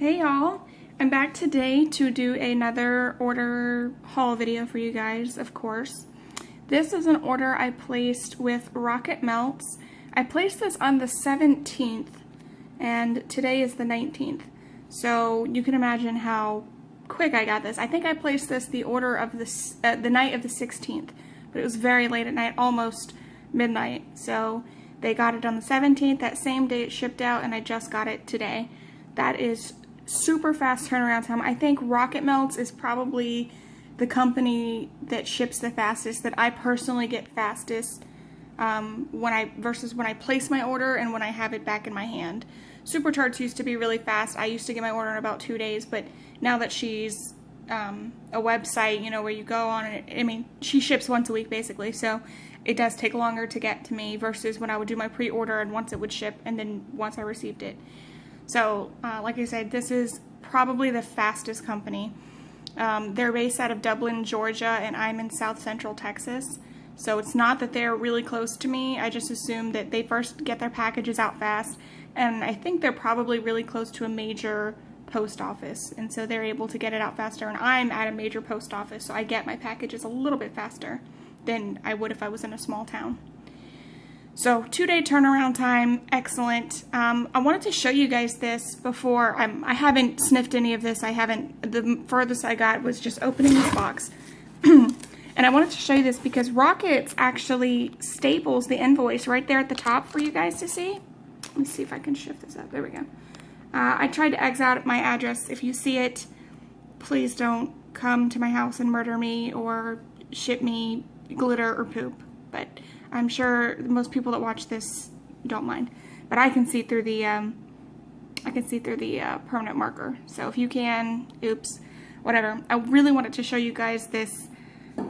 Hey y'all, I'm back today to do another order haul video for you guys, of course. This is an order I placed with Rocket Melts. I placed this on the 17th and today is the 19th. So you can imagine how quick I got this. I think I placed this the night of the 16th, but it was very late at night, almost midnight. So they got it on the 17th, that same day it shipped out, and I just got it today. That is super fast turnaround time. I think Rocket Melts is probably the company that ships the fastest, that I personally get fastest versus when I place my order and when I have it back in my hand. Supercharged used to be really fast. I used to get my order in about 2 days, but now that she's a website, you know, where you go on it, I mean, she ships once a week basically, so it does take longer to get to me versus when I would do my pre-order and once it would ship and then once I received it. So, like I said, this is probably the fastest company. They're based out of Dublin, Georgia, and I'm in South Central Texas. So it's not that they're really close to me. I just assume that they first get their packages out fast. And I think they're probably really close to a major post office. And so they're able to get it out faster. And I'm at a major post office, so I get my packages a little bit faster than I would if I was in a small town. So 2-day turnaround time, excellent. I wanted to show you guys this before. I haven't sniffed any of this. The furthest I got was just opening this box. And I wanted to show you this because Rockets actually staples the invoice right there at the top for you guys to see. Let me see if I can shift this up. There we go. I tried to X out my address. If you see it, please don't come to my house and murder me or ship me glitter or poop. But I'm sure most people that watch this don't mind, but I can see through the permanent marker. So if you can, oops, whatever. I really wanted to show you guys this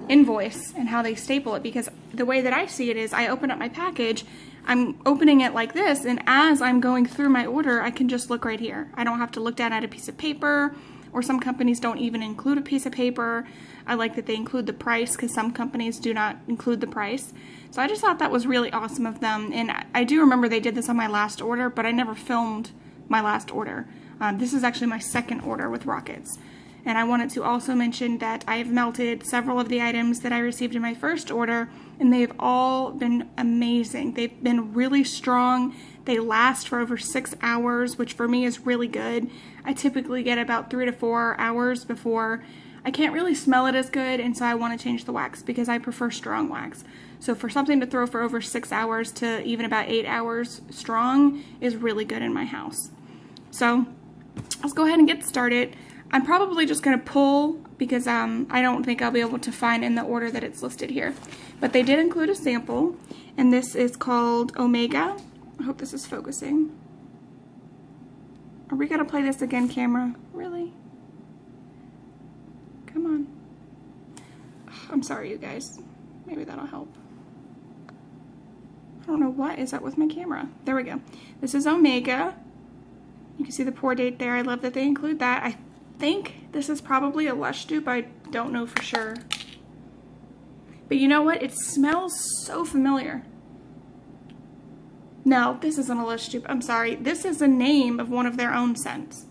invoice and how they staple it, because the way that I see it is I open up my package, I'm opening it like this, and as I'm going through my order, I can just look right here. I don't have to look down at a piece of paper, or some companies don't even include a piece of paper. I like that they include the price because some companies do not include the price. So I just thought that was really awesome of them. And I do remember they did this on my last order, but I never filmed my last order. This is actually my second order with Rockets. And I wanted to also mention that I have melted several of the items that I received in my first order, and they've all been amazing. They've been really strong. They last for over 6 hours, which for me is really good. I typically get about 3 to 4 hours before I can't really smell it as good, and so I want to change the wax because I prefer strong wax. So for something to throw for over 6 hours to even about 8 hours strong is really good in my house. So let's go ahead and get started. I'm probably just going to pull because I don't think I'll be able to find in the order that it's listed here. But they did include a sample, and this is called Omega. I hope this is focusing. Are we going to play this again, camera? Really? Come on. I'm sorry, you guys. Maybe that'll help. I don't know what is up with my camera. There we go. This is Omega. You can see the pour date there. I love that they include that. I think this is probably a Lush dupe. I don't know for sure. But you know what? It smells so familiar. No, this isn't a Lush dupe. I'm sorry. This is the name of one of their own scents.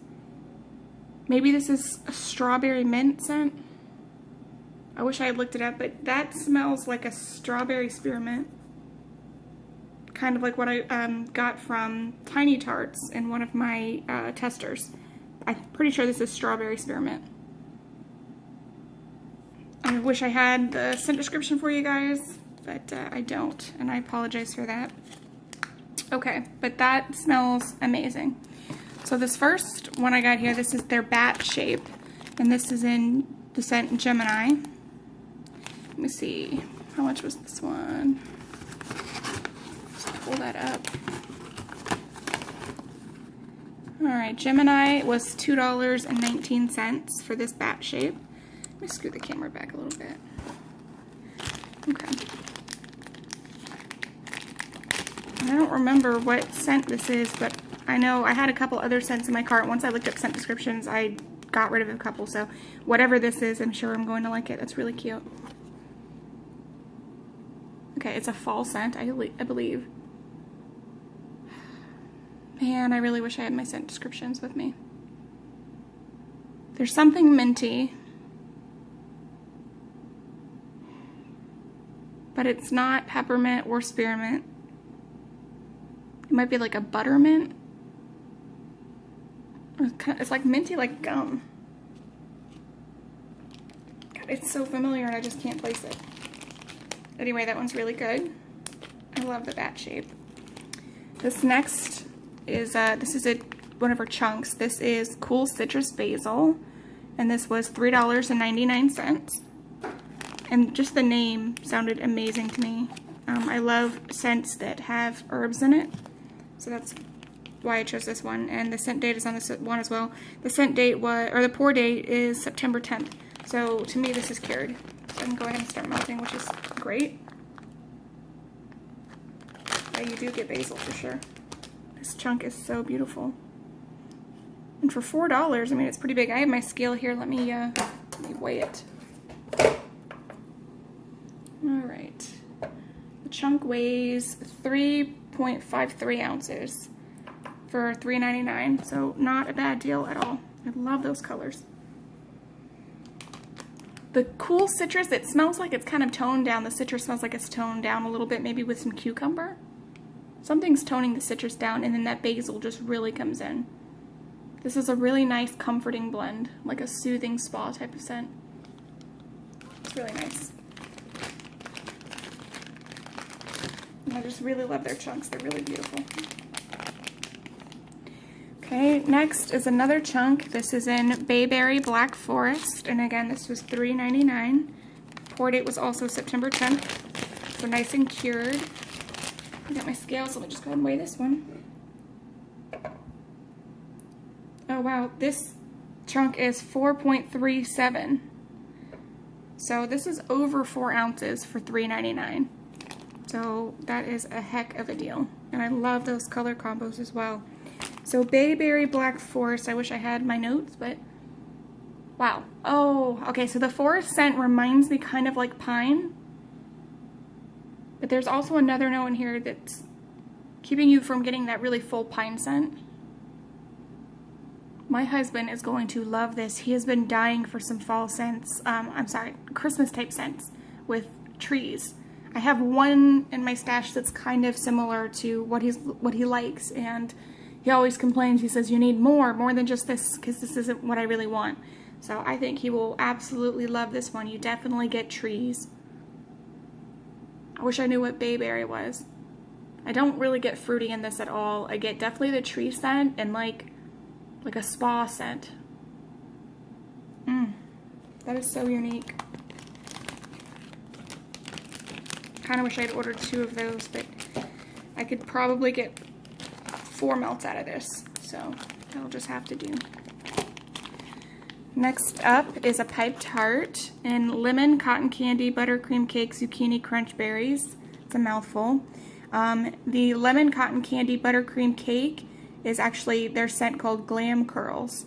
Maybe this is a strawberry mint scent. I wish I had looked it up, but that smells like a strawberry spearmint. Kind of like what I got from Tiny Tarts in one of my testers. I'm pretty sure this is strawberry spearmint. I wish I had the scent description for you guys, but I don't, and I apologize for that. Okay, but that smells amazing. So this first one I got here, this is their bat shape, and this is in the scent Gemini. Let me see, how much was this one? Just pull that up. Alright, Gemini was $2.19 for this bat shape. Let me screw the camera back a little bit. Okay. I don't remember what scent this is, but I know I had a couple other scents in my cart. Once I looked up scent descriptions, I got rid of a couple. So whatever this is, I'm sure I'm going to like it. That's really cute. Okay, it's a fall scent, I believe. Man, I really wish I had my scent descriptions with me. There's something minty, but it's not peppermint or spearmint. It might be like a buttermint. It's like minty, like gum. God, it's so familiar and I just can't place it. Anyway, that one's really good. I love the bat shape. This next is, this is one of our chunks. This is Cool Citrus Basil, and this was $3.99. And just the name sounded amazing to me. I love scents that have herbs in it, so that's why I chose this one. And the scent date is on this one as well. The scent date was, or the pour date is September 10th. So to me, this is cured. So I can go ahead and start melting, which is great. Yeah, you do get basil for sure. This chunk is so beautiful. And for $4, I mean, it's pretty big. I have my scale here. Let me weigh it. All right. The chunk weighs 3.53 ounces for $3.99. So not a bad deal at all. I love those colors. The Cool Citrus, it smells like it's kind of toned down. The citrus smells like it's toned down a little bit, maybe with some cucumber. Something's toning the citrus down, and then that basil just really comes in. This is a really nice, comforting blend, like a soothing spa type of scent. It's really nice. And I just really love their chunks. They're really beautiful. Okay, next is another chunk. This is in Bayberry Black Forest, and again, this was $3.99. Pour date was also September 10th, so nice and cured. I got my scale, so let me just go ahead and weigh this one. Oh wow, this chunk is 4.37. So this is over 4 ounces for $3.99. So that is a heck of a deal. And I love those color combos as well. So Bayberry Black Forest, I wish I had my notes, but wow. Oh, okay, so the forest scent reminds me kind of like pine. But there's also another note in here that's keeping you from getting that really full pine scent. My husband is going to love this. He has been dying for some fall scents. Christmas type scents with trees. I have one in my stash that's kind of similar to what he likes, and he always complains. He says, you need more than just this, because this isn't what I really want. So I think he will absolutely love this one. You definitely get trees. I wish I knew what bayberry was. I don't really get fruity in this at all. I get definitely the tree scent and like a spa scent. That is so unique. Kind of wish I'd ordered 2 of those, but I could probably get 4 melts out of this, so that'll just have to do. Next up is a Pipe Tart in Lemon, Cotton Candy, Buttercream Cake, Zucchini, Crunch Berries. It's a mouthful. The Lemon, Cotton Candy, Buttercream Cake is actually their scent called Glam Curls.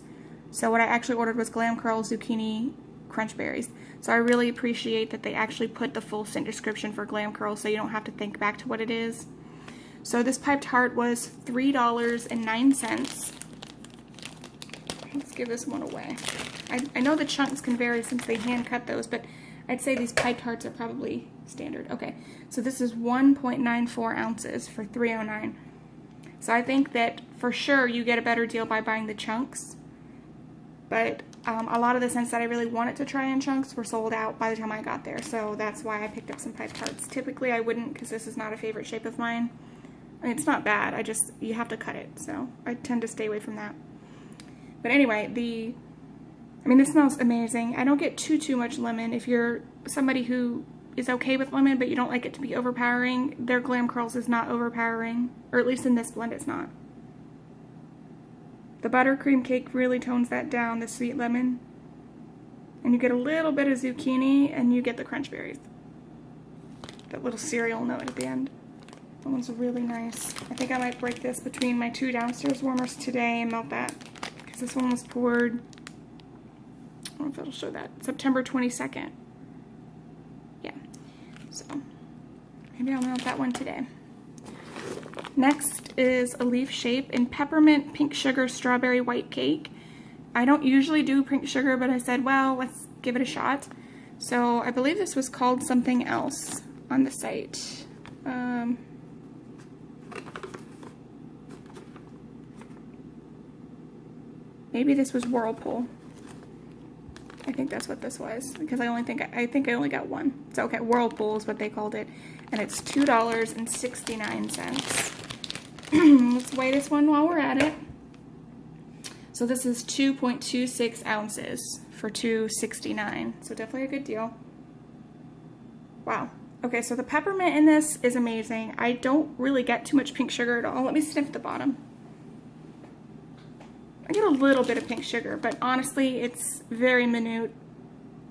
So what I actually ordered was Glam Curls, Zucchini, Crunch Berries. So I really appreciate that they actually put the full scent description for Glam Curls so you don't have to think back to what it is. So this Pipe Tart was $3.09. Let's give this one away. I know the chunks can vary since they hand cut those, but I'd say these Pipe Tarts are probably standard. Okay, so this is 1.94 ounces for $3.09. So I think that for sure you get a better deal by buying the chunks, but a lot of the scents that I really wanted to try in chunks were sold out by the time I got there, so that's why I picked up some Pipe Tarts. Typically I wouldn't, because this is not a favorite shape of mine. I mean, it's not bad, you have to cut it, so I tend to stay away from that. But anyway, this smells amazing. I don't get too much lemon. If you're somebody who is okay with lemon, but you don't like it to be overpowering, their Glam Curls is not overpowering, or at least in this blend it's not. The buttercream cake really tones that down, the sweet lemon. And you get a little bit of zucchini, and you get the crunch berries. That little cereal note at the end. That one's really nice. I think I might break this between my 2 downstairs warmers today and melt that, because this one was poured, I don't know if it'll show that, September 22nd. Yeah, so maybe I'll melt that one today. Next is a leaf shape in Peppermint Pink Sugar Strawberry White Cake. I don't usually do pink sugar, but I said, well, let's give it a shot. So I believe this was called something else on the site. Maybe this was Whirlpool. I think that's what this was, because I think I only got one. So okay, Whirlpool is what they called it, and it's $2.69. Let's weigh this one while we're at it. So this is 2.26 ounces for $2.69. So definitely a good deal. Wow. Okay, so the peppermint in this is amazing. I don't really get too much pink sugar at all. Let me sniff the bottom. I get a little bit of pink sugar, but honestly, it's very minute.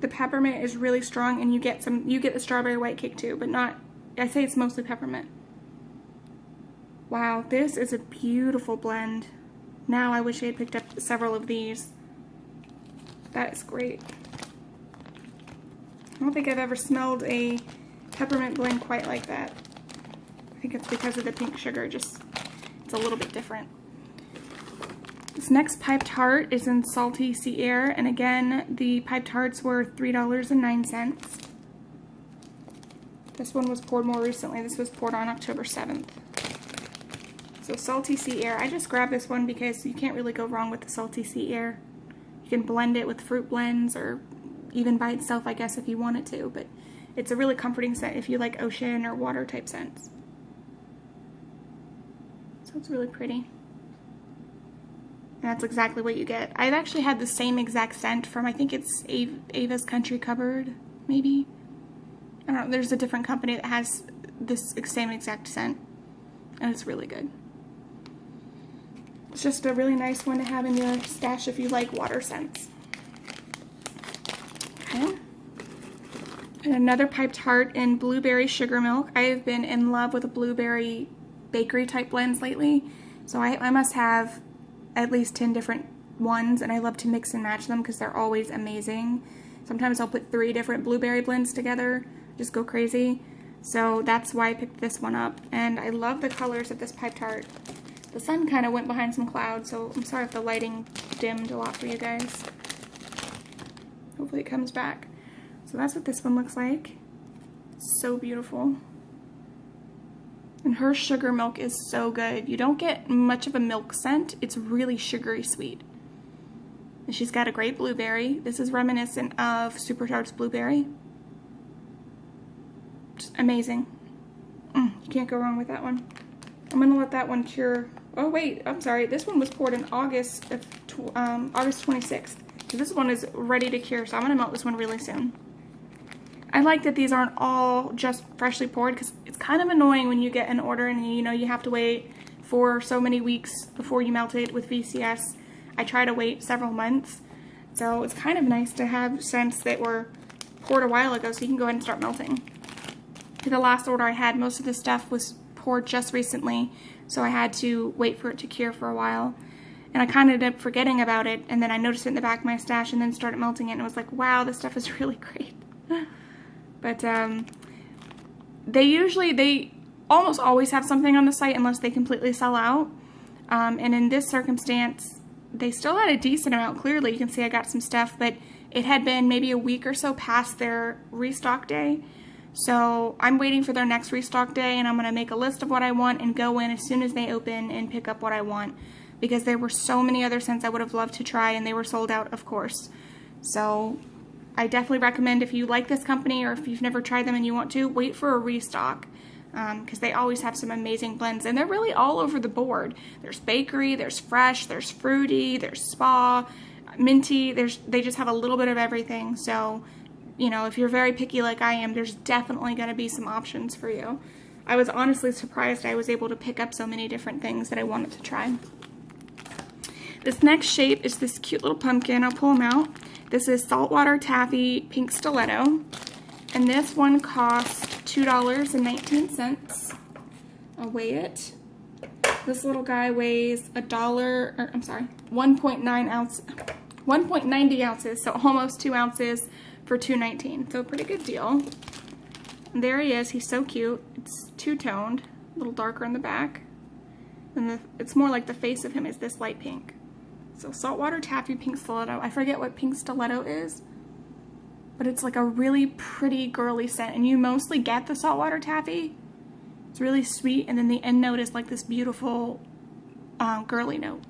The peppermint is really strong, and you get the strawberry white cake too, but not, I say it's mostly peppermint. Wow, this is a beautiful blend. Now I wish I had picked up several of these. That is great. I don't think I've ever smelled a peppermint blend quite like that. I think it's because of the pink sugar, it's a little bit different. This next piped tart is in Salty Sea Air, and again, the piped tarts were $3.09. This one was poured more recently. This was poured on October 7th. So Salty Sea Air, I just grabbed this one because you can't really go wrong with the Salty Sea Air. You can blend it with fruit blends, or even by itself, I guess, if you wanted to, but it's a really comforting scent if you like ocean or water type scents. So it's really pretty. And that's exactly what you get. I've actually had the same exact scent from, I think it's Ava's Country Cupboard, maybe? I don't know, there's a different company that has this same exact scent, and it's really good. It's just a really nice one to have in your stash if you like water scents. Okay. And another piped tart in blueberry sugar milk. I have been in love with the blueberry bakery type blends lately, so I must have at least 10 different ones, and I love to mix and match them because they're always amazing. Sometimes I'll put 3 different blueberry blends together, just go crazy. So that's why I picked this one up, and I love the colors of this piped tart. The sun kind of went behind some clouds, so I'm sorry if the lighting dimmed a lot for you guys. Hopefully it comes back. So that's what this one looks like. It's so beautiful. And her sugar milk is so good. You don't get much of a milk scent. It's really sugary sweet. And she's got a great blueberry. This is reminiscent of Super Tarts blueberry. Just amazing. You can't go wrong with that one. I'm gonna let that one cure. Oh wait, I'm sorry. This one was poured in August 26th. So this one is ready to cure, so I'm gonna melt this one really soon. I like that these aren't all just freshly poured, because it's kind of annoying when you get an order and you have to wait for so many weeks before you melt it with VCS. I try to wait several months, so it's kind of nice to have scents that were poured a while ago so you can go ahead and start melting. The last order I had, most of the stuff was poured just recently, so I had to wait for it to cure for a while. And I kind of ended up forgetting about it, and then I noticed it in the back of my stash and then started melting it, and I was like, wow, this stuff is really great. But they almost always have something on the site unless they completely sell out. And in this circumstance, they still had a decent amount. Clearly, you can see I got some stuff, but it had been maybe a week or so past their restock day. So I'm waiting for their next restock day, and I'm going to make a list of what I want and go in as soon as they open and pick up what I want, because there were so many other scents I would have loved to try, and they were sold out, of course. So I definitely recommend, if you like this company or if you've never tried them and you want to, wait for a restock, because they always have some amazing blends, and they're really all over the board. There's bakery, there's fresh, there's fruity, there's spa, minty, they just have a little bit of everything. So, if you're very picky like I am, there's definitely going to be some options for you. I was honestly surprised I was able to pick up so many different things that I wanted to try. This next shape is this cute little pumpkin. I'll pull them out. This is Saltwater Taffy Pink Stiletto, and this one costs $2.19. I'll weigh it. This little guy weighs 1.90 ounces, so almost 2 ounces for $2.19. So a pretty good deal. And there he is. He's so cute. It's two-toned, a little darker in the back, and it's more like the face of him is this light pink. So saltwater taffy pink stiletto. I forget what pink stiletto is, but it's like a really pretty girly scent, and you mostly get the saltwater taffy. It's really sweet, and then the end note is like this beautiful girly note.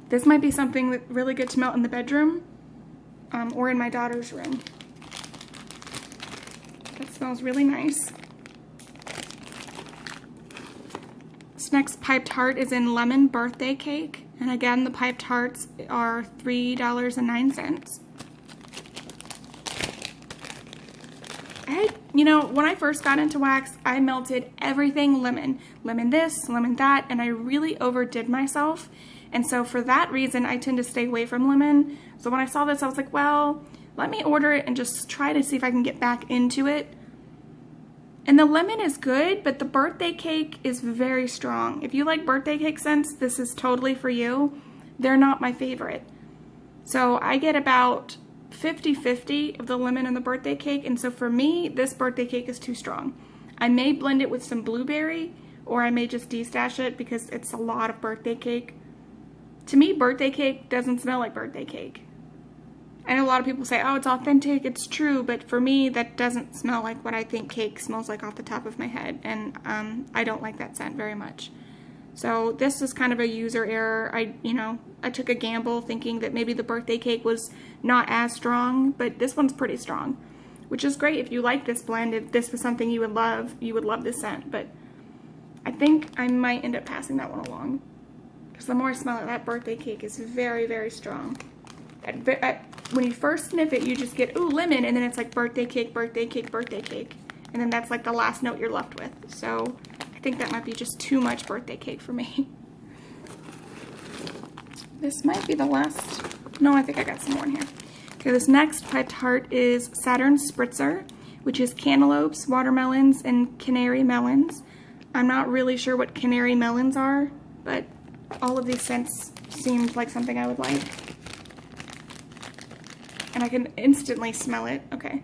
This might be something that's really good to melt in the bedroom or in my daughter's room. That smells really nice. This next piped heart is in lemon birthday cake, and again the piped hearts are $3.09. You know, when I first got into wax, I melted everything lemon. Lemon this, lemon that, and I really overdid myself. And so for that reason, I tend to stay away from lemon. So when I saw this, I was like, well, let me order it and just try to see if I can get back into it. And the lemon is good, but the birthday cake is very strong. If you like birthday cake scents, this is totally for you. They're not my favorite. So I get about 50-50 of the lemon and the birthday cake, and so for me, this birthday cake is too strong. I may blend it with some blueberry, or I may just de-stash it because it's a lot of birthday cake. To me, birthday cake doesn't smell like birthday cake. I know a lot of people say, oh, it's authentic, it's true, but for me, that doesn't smell like what I think cake smells like off the top of my head, and I don't like that scent very much. So this is kind of a user error. I took a gamble thinking that maybe the birthday cake was not as strong, but this one's pretty strong, which is great if you like this blend. If this was something you would love this scent, but I think I might end up passing that one along because the more I smell it, that birthday cake is very, very strong. When you first sniff it, you just get, ooh, lemon, and then it's like birthday cake, birthday cake, birthday cake, and then that's like the last note you're left with. So I think that might be just too much birthday cake for me. This might be the last. No, I think I got some more in here. Okay, this next piped heart is Saturn Spritzer, which is cantaloupes, watermelons, and canary melons. I'm not really sure what canary melons are, but all of these scents seemed like something I would like. And I can instantly smell it. Okay.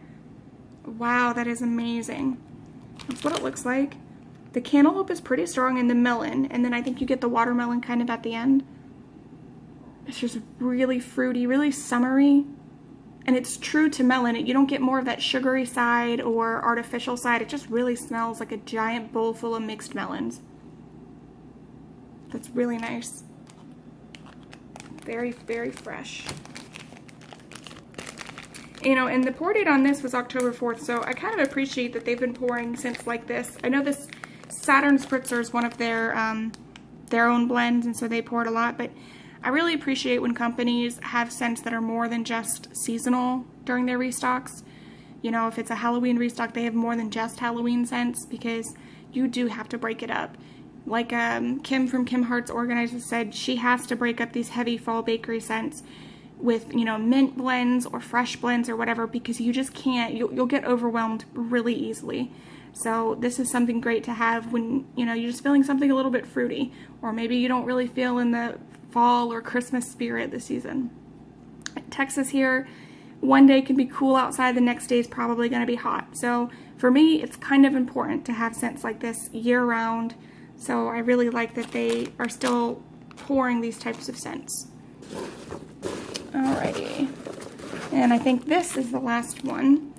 Wow, that is amazing. That's what it looks like. The cantaloupe is pretty strong in the melon, and then I think you get the watermelon kind of at the end. It's just really fruity, really summery, and it's true to melon. You don't get more of that sugary side or artificial side. It just really smells like a giant bowl full of mixed melons. That's really nice. Very, very fresh. You know, and the pour date on this was October 4th, so I kind of appreciate that they've been pouring scents like this. I know this Saturn Spritzer is one of their own blends, and so they pour it a lot, but I really appreciate when companies have scents that are more than just seasonal during their restocks. You know, if it's a Halloween restock, they have more than just Halloween scents because you do have to break it up. Like Kim from Kim Hearts Organizer said, she has to break up these heavy fall bakery scents with, you know, mint blends or fresh blends or whatever, because you just can't, you'll get overwhelmed really easily. So this is something great to have when, you know, you're just feeling something a little bit fruity, or maybe you don't really feel in the fall or Christmas spirit this season. Texas here, one day can be cool outside, the next day is probably going to be hot. So for me, it's kind of important to have scents like this year round. So I really like that they are still pouring these types of scents. Alrighty, and I think this is the last one.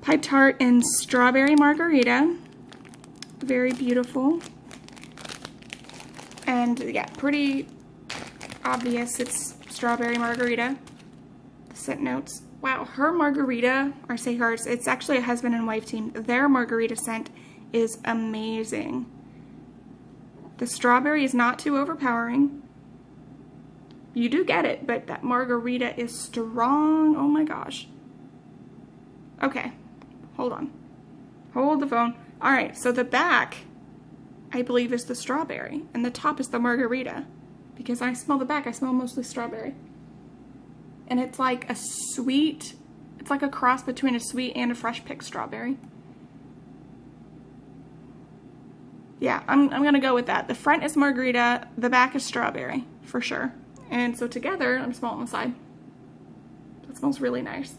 Piped heart in strawberry margarita. Very beautiful. And yeah, pretty obvious it's strawberry margarita. The scent notes. Wow, her margarita, or say hers, it's actually a husband and wife team. Their margarita scent is amazing. The strawberry is not too overpowering. You do get it, but that margarita is strong. Oh my gosh. Okay, hold on. Hold the phone. All right, so the back, I believe, is the strawberry, and the top is the margarita. Because I smell the back, I smell mostly strawberry. And it's like a sweet, it's like a cross between a sweet and a fresh picked strawberry. Yeah, I'm gonna go with that. The front is margarita, the back is strawberry, for sure. And so together, I'm smelling on the side. That smells really nice.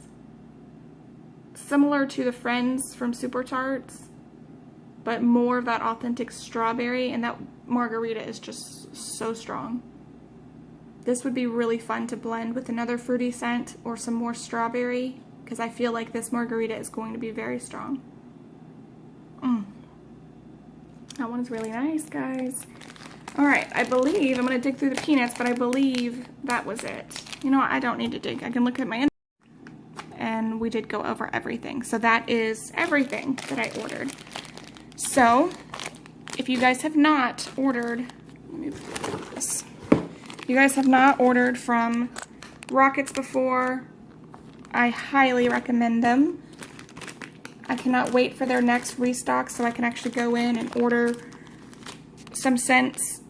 Similar to the Friends from Super Tarts, but more of that authentic strawberry, and that margarita is just so strong. This would be really fun to blend with another fruity scent or some more strawberry, because I feel like this margarita is going to be very strong. That one's really nice, guys. All right, I believe, I'm gonna dig through the peanuts, but I believe that was it. You know what, I don't need to dig. I can look at my, and we did go over everything. So that is everything that I ordered. So, if you guys have not ordered, let me put this. If you guys have not ordered from Rockets before, I highly recommend them. I cannot wait for their next restock so I can actually go in and order some scents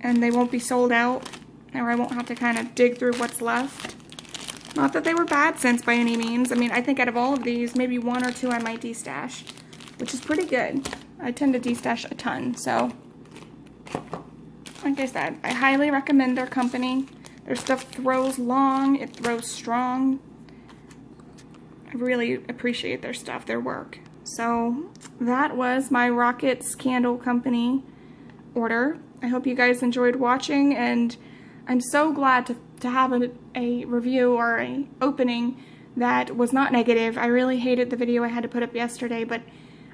and they won't be sold out, or I won't have to kind of dig through what's left. Not that they were bad scents by any means. I mean, I think out of all of these, maybe 1 or 2 I might destash, which is pretty good. I tend to destash a ton, so like I said, I highly recommend their company. Their stuff throws long, it throws strong. I really appreciate their stuff, their work. So that was my Rockets Candle Company order. I hope you guys enjoyed watching, and I'm so glad to have a review or a opening that was not negative. I really hated the video I had to put up yesterday, but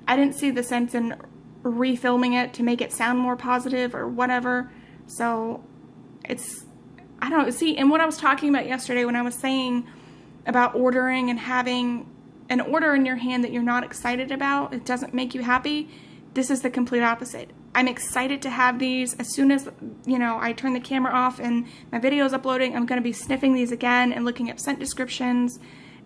I didn't see the sense in refilming it to make it sound more positive or whatever. So it's, I don't know, see, and what I was talking about yesterday when I was saying about ordering and having an order in your hand that you're not excited about, it doesn't make you happy, this is the complete opposite. I'm excited to have these. As soon as, you know, I turn the camera off and my video is uploading, I'm going to be sniffing these again and looking up scent descriptions,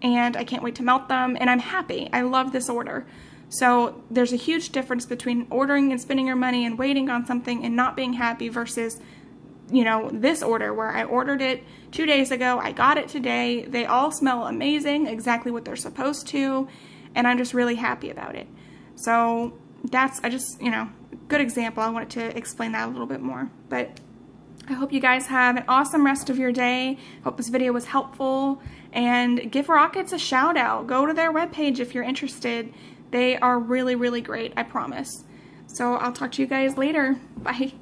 and I can't wait to melt them, and I'm happy. I love this order. So there's a huge difference between ordering and spending your money and waiting on something and not being happy versus, you know, this order where I ordered it 2 days ago, I got it today, they all smell amazing, exactly what they're supposed to, and I'm just really happy about it. So that's, I just, you know, good example. I wanted to explain that a little bit more. But I hope you guys have an awesome rest of your day. Hope this video was helpful, and give Rockets a shout out. Go to their webpage if you're interested. They are really, really great, I promise. So I'll talk to you guys later. Bye.